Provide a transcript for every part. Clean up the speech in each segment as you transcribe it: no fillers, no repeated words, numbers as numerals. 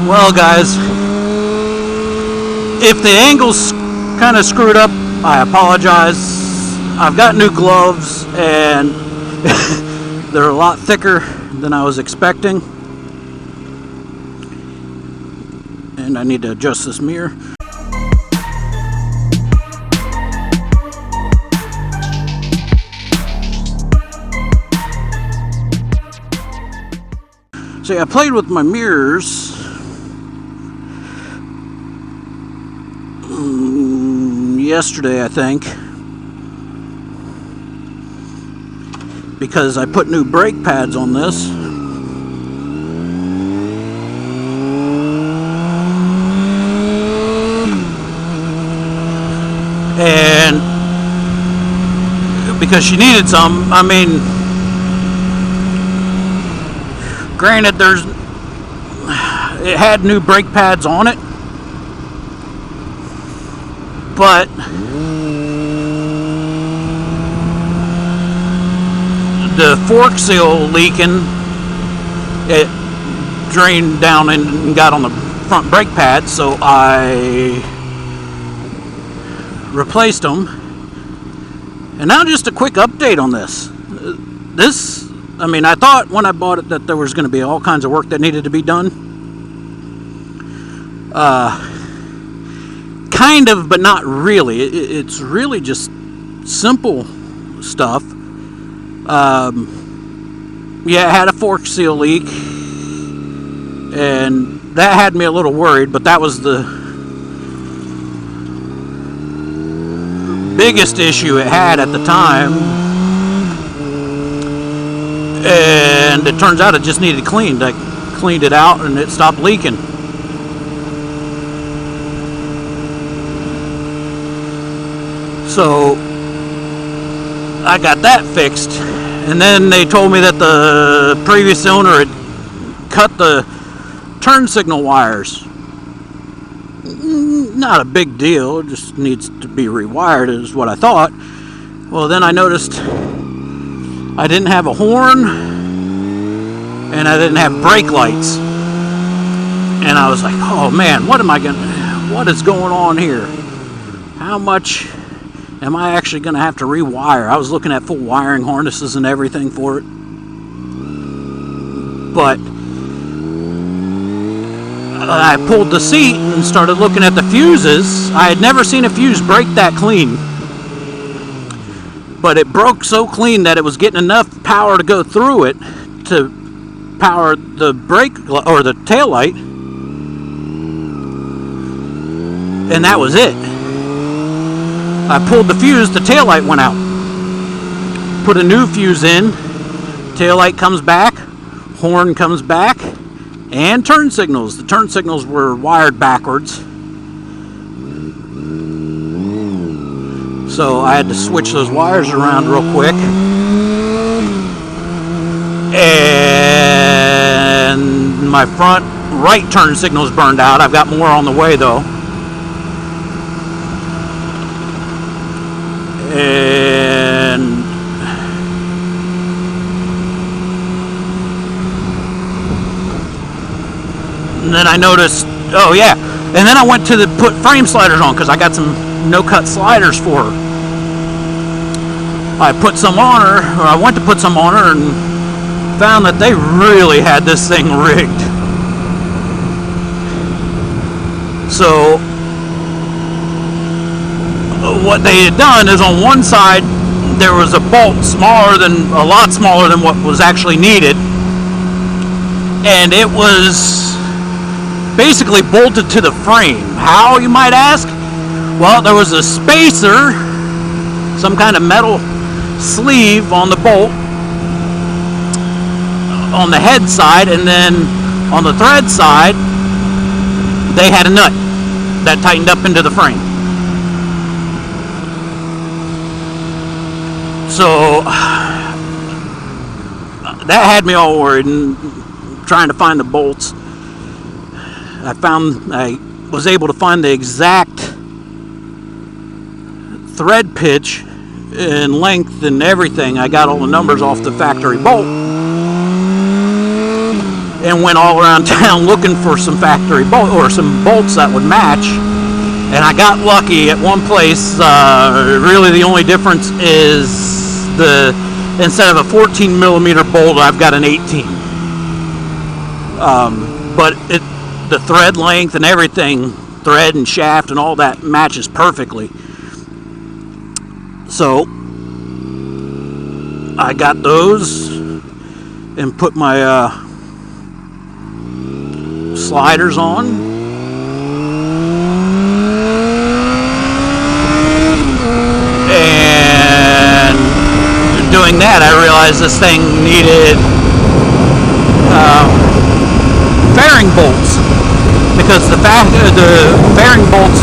Well, guys, if the angle's kind of screwed up, I apologize. I've got new gloves and they're a lot thicker than I was expecting, and I need to adjust this mirror. See, I played with my mirrors yesterday, I think, because I put new brake pads on this. And because she needed some, I mean, granted, it had new brake pads on it, but the fork seal leaking, it drained down and got on the front brake pads, so I replaced them. And now just a quick update on this. I mean, I thought when I bought it that there was going to be all kinds of work that needed to be done. Kind of, but not really. It's really just simple stuff. Yeah, it had a fork seal leak, and that had me a little worried, but that was the biggest issue it had at the time. And it turns out it just needed cleaned. I cleaned it out and it stopped leaking. So I got that fixed, and then they told me that the previous owner had cut the turn signal wires. Not a big deal, it just needs to be rewired is what I thought. Well, then I noticed I didn't have a horn and I didn't have brake lights, and I was like, oh man, what is going on here? How much am I actually going to have to rewire? I was looking at full wiring harnesses and everything for it, but I pulled the seat and started looking at the fuses. I had never seen a fuse break that clean, but it broke so clean that it was getting enough power to go through it to power the brake or the tail light, and that was it. I pulled the fuse, the tail light went out. Put a new fuse in, tail light comes back, horn comes back, and turn signals. The turn signals were wired backwards, so I had to switch those wires around real quick. And my front right turn signal's burned out. I've got more on the way though. And then I noticed, oh yeah, and then I went to put frame sliders on because I got some no-cut sliders for her. I put some on her, or I went to put some on her, and found that they really had this thing rigged. So what they had done is, on one side there was a bolt a lot smaller than what was actually needed, and it was basically bolted to the frame. How, you might ask? Well, there was a spacer, some kind of metal sleeve on the bolt on the head side, and then on the thread side they had a nut that tightened up into the frame. So that had me all worried and trying to find the bolts. I was able to find the exact thread pitch and length and everything. I got all the numbers off the factory bolt. and went all around town looking for some factory bolt or some bolts that would match. And I got lucky at one place. Really, the only difference is instead of a 14 millimeter bolt, I've got an 18. But the thread length and everything, thread and shaft and all that matches perfectly. So I got those and put my sliders on. And doing that, I realized this thing needed fairing bolts, because the fairing bolts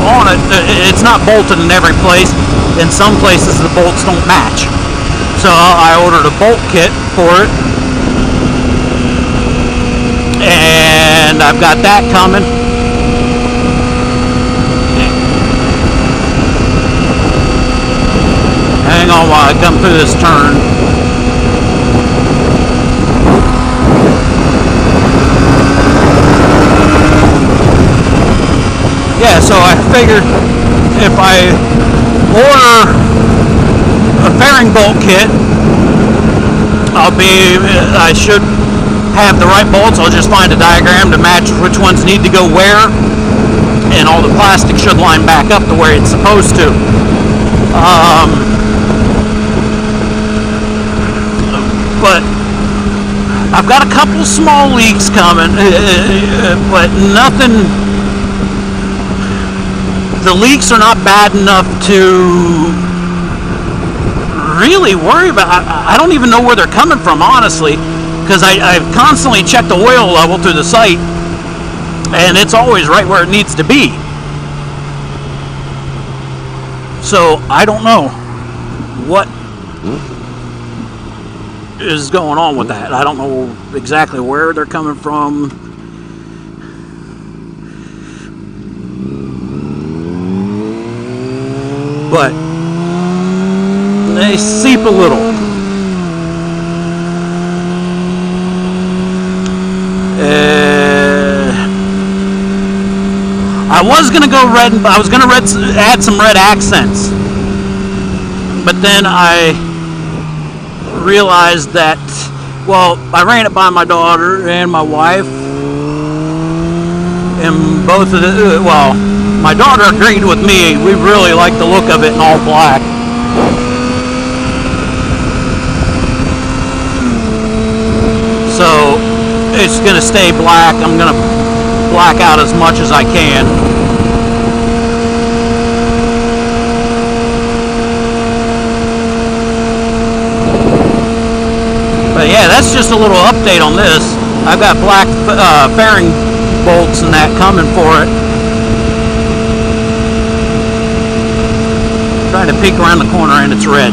on it, it's not bolted in every place. In some places the bolts don't match. So I ordered a bolt kit for it, and I've got that coming. Hang on while I come through this turn. Yeah, so I figured if I order a fairing bolt kit, I should have the right bolts. I'll just find a diagram to match which ones need to go where, and all the plastic should line back up to where it's supposed to. But I've got a couple small leaks coming, but nothing. The leaks are not bad enough to really worry about. I don't even know where they're coming from, honestly, because I've constantly checked the oil level through the site, and it's always right where it needs to be. So I don't know what is going on with that. I don't know exactly where they're coming from. But they seep a little. I was gonna go red. I was gonna add some red accents, but then I realized that, well, I ran it by my daughter and my wife, and both of the, well, my daughter agreed with me. We really like the look of it in all black. So it's gonna stay black. I'm gonna black out as much as I can. But yeah, that's just a little update on this. I've got black fairing bolts and that coming for it. Trying to peek around the corner and it's red.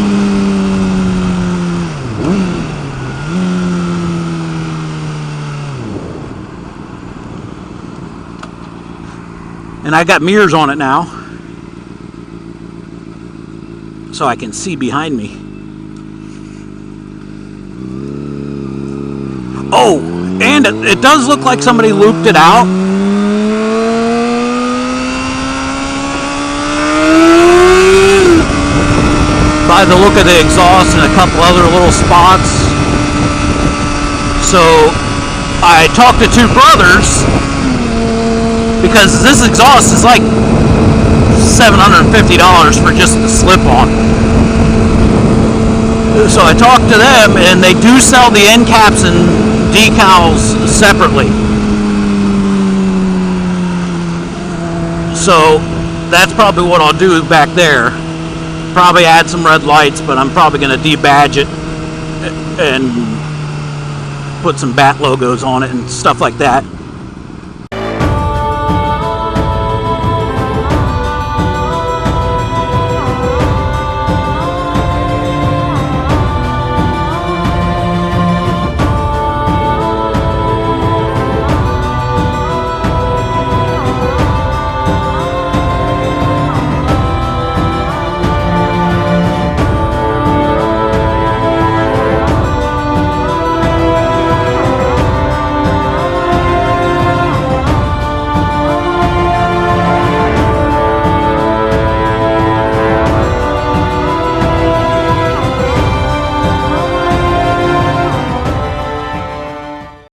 And I got mirrors on it now, so I can see behind me. Oh, and it does look like somebody looped it out. By the look of the exhaust and a couple other little spots. So I talked to two brothers, because this exhaust is like $750 for just the slip-on. So I talked to them, and they do sell the end caps and decals separately. So that's probably what I'll do back there. Probably add some red lights, but I'm probably going to debadge it and put some bat logos on it and stuff like that.